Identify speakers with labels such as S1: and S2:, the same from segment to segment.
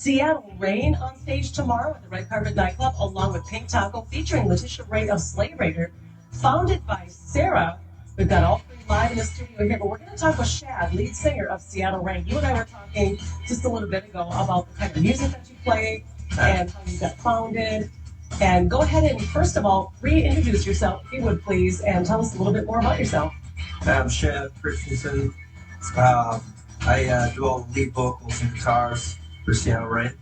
S1: Seattle Rain on stage tomorrow at the Red Carpet Nightclub, along with Pink Taco, featuring Letitia Ray of Slave Raider, founded by Sarah. We've got all three live in the studio here, but we're going to talk with Shad, lead singer of Seattle Rain. You and I were talking just a little bit ago about the kind of music that you play and how you got founded. And go ahead and, first of all, reintroduce yourself, if you would, please, and tell us a little bit more about yourself.
S2: I'm Shad Christensen. I do all the lead vocals and guitars for Seattle Rain.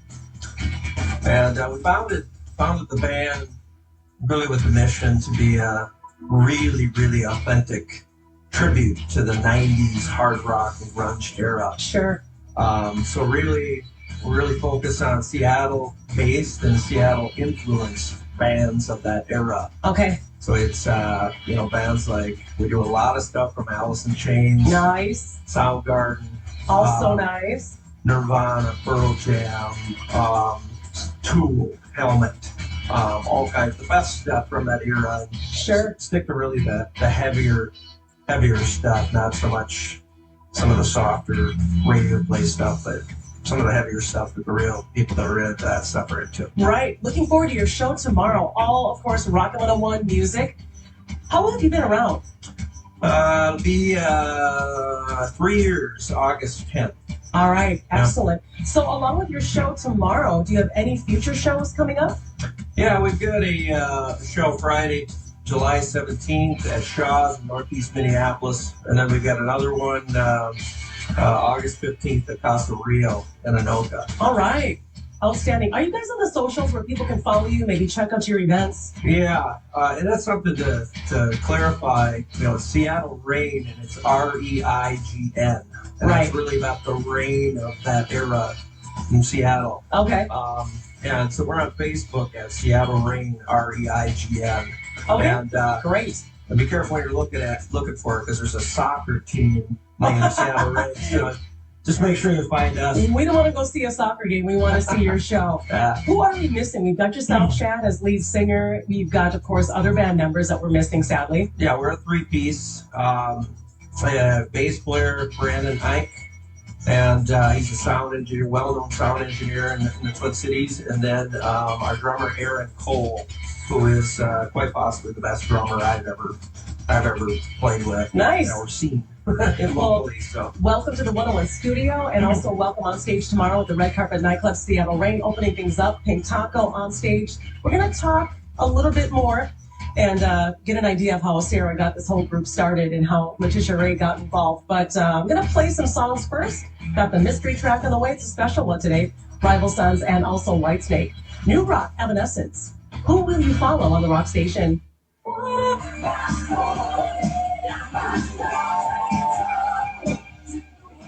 S2: And we founded the band really with the mission to be a really authentic tribute to the 90s hard rock and grunge era.
S1: Sure.
S2: So really focus on Seattle-based and Seattle-influenced bands of that era.
S1: Okay.
S2: So it's, bands like, we do a lot of stuff from Alice in Chains.
S1: Nice.
S2: Soundgarden.
S1: Also nice.
S2: Nirvana, Pearl Jam, Tool, Helmet, all kinds of the best stuff from that era.
S1: Sure.
S2: Stick to really the heavier stuff, not so much some of the softer radio play stuff, but some of the heavier stuff that the real people that are into that stuff are into.
S1: Right. Looking forward to your show tomorrow. All, of course, Rock 101 music. How long have you been around?
S2: It'll be 3 years, August 10th.
S1: All right. Excellent. Yeah. So along with your show tomorrow, do you have any future shows coming up?
S2: Yeah, we've got a show Friday, July 17th at Shaw's in Northeast Minneapolis. And then we've got another one August 15th at Casa Rio in Anoka.
S1: All right. Outstanding. Are you guys on the socials where people can follow you, maybe check out your events?
S2: Yeah, and that's something to clarify. Seattle Rain, and it's REIGN. And
S1: right.
S2: That's really about the rain of that era in Seattle.
S1: Okay.
S2: And so we're on Facebook at Seattle Rain, REIGN.
S1: Okay.
S2: And,
S1: great.
S2: And be careful when you're looking for it, because there's a soccer team named Seattle Rain. So just make sure you find us.
S1: We don't want to go see a soccer game. We want to see your show. Who are we missing? We've got yourself, Shad, as lead singer. We've got, of course, other band members that we're missing, sadly.
S2: Yeah, we're a three-piece. Bass player, Brandon Ike, and he's a sound engineer, well-known sound engineer in the Twin Cities. And then our drummer, Aaron Cole, who is quite possibly the best drummer I've ever played with.
S1: Nice.
S2: Or seen.
S1: Well, welcome to the 101 studio, and also welcome on stage tomorrow at the Red Carpet Nightclub, Seattle Rain, opening things up. Pink Taco on stage. We're going to talk a little bit more and get an idea of how Sarah got this whole group started and how Letitia Ray got involved. But I'm going to play some songs first. Got the mystery track on the way. It's a special one today. Rival Sons and also Whitesnake. New Rock, Evanescence. Who will you follow on the rock station?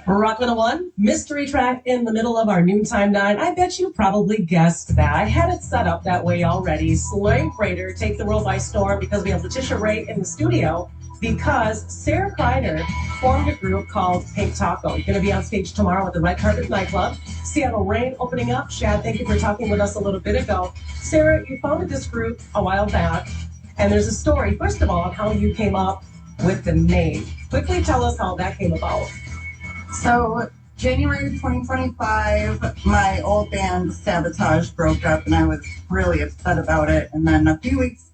S1: Rock 101, mystery track in the middle of our noontime 9. I bet you probably guessed that. I had it set up that way already. Slave Raider, Take the World by Storm, because we have Letitia Ray in the studio, because Sarah Kreider formed a group called Pink Taco. You're going to be on stage tomorrow at the Red Carpet Nightclub. Seattle Rain opening up. Shad, thank you for talking with us a little bit ago. Sarah, you founded this group a while back, and there's a story, first of all, of how you came up with the name. Quickly tell us how that came about.
S3: So, January 2025, my old band Sabotage broke up, and I was really upset about it. And then a few weeks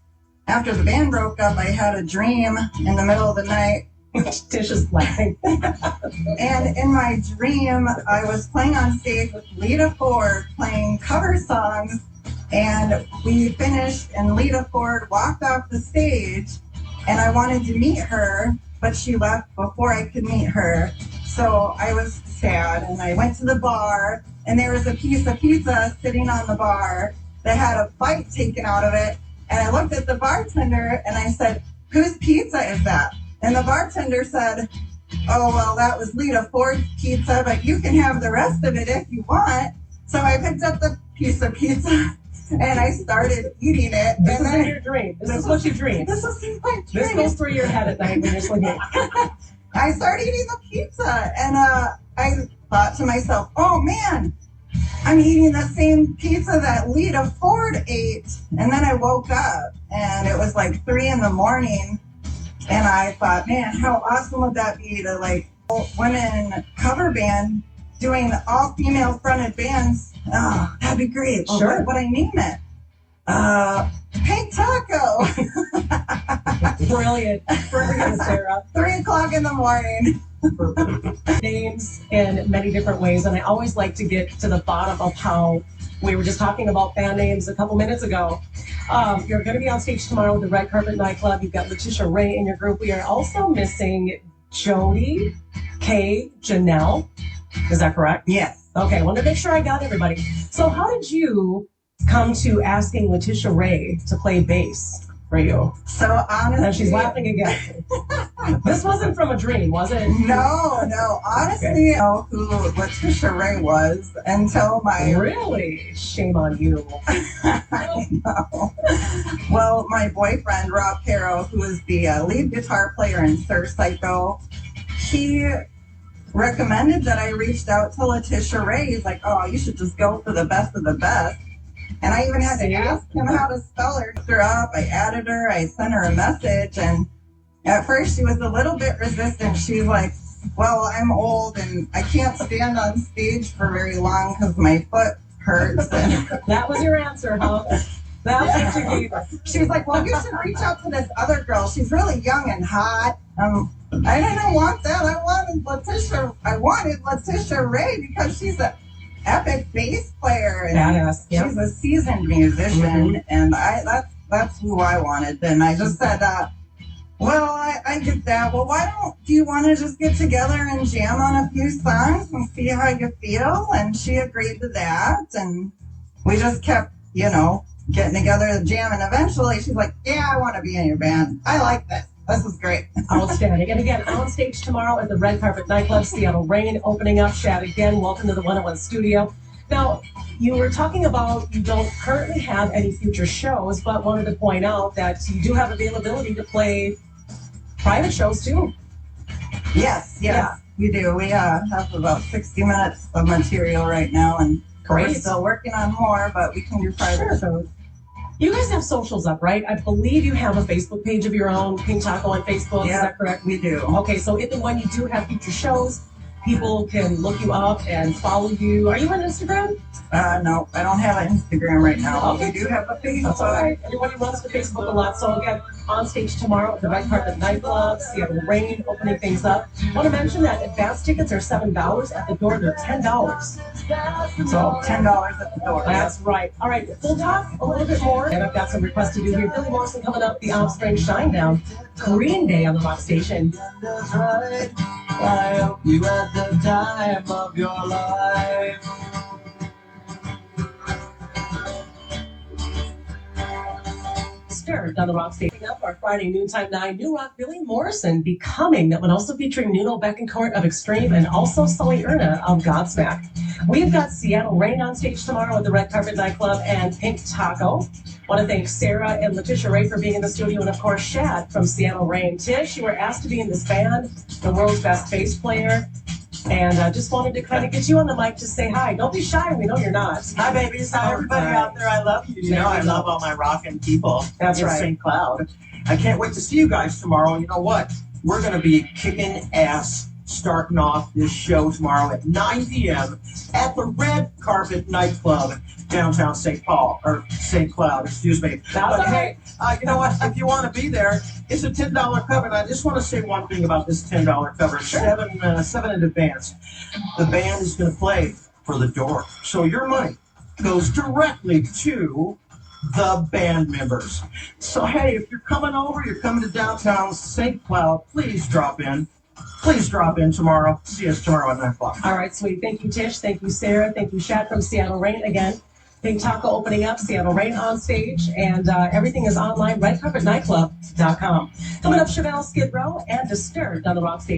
S3: after the band broke up, I had a dream in the middle of the night.
S1: Tish is laughing.
S3: And in my dream, I was playing on stage with Lita Ford, playing cover songs. And we finished, and Lita Ford walked off the stage, and I wanted to meet her, but she left before I could meet her. So I was sad, and I went to the bar, and there was a piece of pizza sitting on the bar that had a bite taken out of it. And I looked at the bartender, and I said, "Whose pizza is that?" And the bartender said, "Oh, well, that was Lita Ford's pizza, but you can have the rest of it if you want." So I picked up the piece of pizza, and I started eating it.
S1: This is your dream. This is what you dream.
S3: This is my dream.
S1: This goes through your head at night when you're sleeping.
S3: I started eating the pizza, and I thought to myself, "Oh man, I'm eating the same pizza that Lita Ford ate." And then I woke up, and it was like 3 in the morning, and I thought, man, how awesome would that be to, like, women cover band doing all female fronted bands. Oh, that'd be great. Oh,
S1: Sure.
S3: what would I name it? Pink Taco.
S1: Brilliant. Brilliant, Sarah.
S3: 3:00 in the morning.
S1: Names in many different ways, and I always like to get to the bottom of how we were just talking about band names a couple minutes ago. You're going to be on stage tomorrow with the Red Carpet Nightclub. You've got Letitia Ray in your group. We are also missing Jody K. Janelle. Is that correct?
S3: Yes.
S1: Okay, I wanted to make sure I got everybody. So how did you come to asking Letitia Ray to play bass for you?
S3: So honestly,
S1: And she's laughing again. This wasn't from a dream, was it?
S3: No. Honestly, I don't know who Letitia Ray was until my
S1: Really? Shame on you.
S3: I know. Well, my boyfriend Rob Caro, who is the lead guitar player in Sir Psycho, he recommended that I reached out to Letitia Ray. He's like, "Oh, you should just go for the best of the best." And I even had to ask him how to spell her. Looked her up. I added her. I sent her a message, and at first she was a little bit resistant. She's like, "Well, I'm old and I can't stand on stage for very long because my foot hurts." And
S1: That was your answer, huh? That's what you gave her.
S3: she's like, "Well, you should reach out to this other girl. She's really young and hot." I didn't want that. I wanted Letitia Ray because she's an epic bass player and
S1: Badass. Yep.
S3: she's a seasoned musician, and that's who I wanted. And I just said, "Well, I get that. Well, do you want to just get together and jam on a few songs and see how you feel?" And she agreed to that, and we just kept, getting together and jamming. Eventually, she's like, "Yeah, I want to be in your band. I like this. This is great."
S1: Outstanding. And again, on stage tomorrow at the Red Carpet Nightclub, Seattle Rain opening up. Shad, again, welcome to the 101 studio. Now, you were talking about you don't currently have any future shows, but wanted to point out that you do have availability to play private shows too.
S3: Yes,
S1: Yeah.
S3: we do. We have about 60 minutes of material right now, and we're
S1: Great.
S3: still working on more, but we can do private shows.
S1: You guys have socials up, right? I believe you have a Facebook page of your own, Pink Taco on Facebook.
S3: Yeah.
S1: Is that correct?
S3: We do.
S1: Okay, so if and when you do have future shows, people can look you up and follow you. Are you on Instagram?
S3: No, I don't have an Instagram right now.
S1: Okay.
S3: We do have a Facebook.
S1: That's all right. Everybody runs to Facebook a lot. So again, on stage tomorrow at the Red Carpet Nightclub, Seattle Rain, opening things up. I want to mention that advance tickets are $7. At the door, they're $10.
S3: So $10 at the door.
S1: That's right. All right, we'll talk a little bit more. And I've got some requests to do here. Billy Morrison coming up, The Offspring, Shinedown, Green Day on the rock station.
S2: That's right. I hope you had the time of your life.
S1: Stirred on the rock station. Up our Friday noontime 9 New Rock, Billy Morrison, Becoming, that one also featuring Nuno Betancourt of Extreme and also Sully Erna of Godsmack. We've got Seattle Rain on stage tomorrow at the Red Carpet Nightclub and Pink Taco. Want to thank Sarah and Letitia Ray for being in the studio, and of course Shad from Seattle Rain. Tish, you were asked to be in this band, the world's best bass player, and I just wanted to kind of get you on the mic to say hi. Don't be shy. We know you're not.
S4: Hi, babies. Hi, everybody out there. I love you. You know, I love all my rockin' people.
S1: That's
S4: in
S1: right.
S4: St. Cloud. I can't wait to see you guys tomorrow. And you know what? We're going to be kicking ass starting off this show tomorrow at 9 p.m. at the Red Carpet Nightclub, downtown St. Cloud, excuse me. But hey, you know what? If you want to be there, it's a $10 cover. And I just want to say one thing about this $10 cover. Seven in advance. The band is going to play for the door. So your money goes directly to the band members. So hey, if you're coming over, you're coming to downtown St. Cloud, please drop in. Please drop in tomorrow. See us tomorrow at 9 o'clock.
S1: All right, sweet. Thank you, Tish. Thank you, Sarah. Thank you, Shad from Seattle Rain. Again, Pink Taco opening up, Seattle Rain on stage, and everything is online, redcarpetnightclub.com. Coming up, Chevelle, Skid Row, and Disturbed on the rock stage.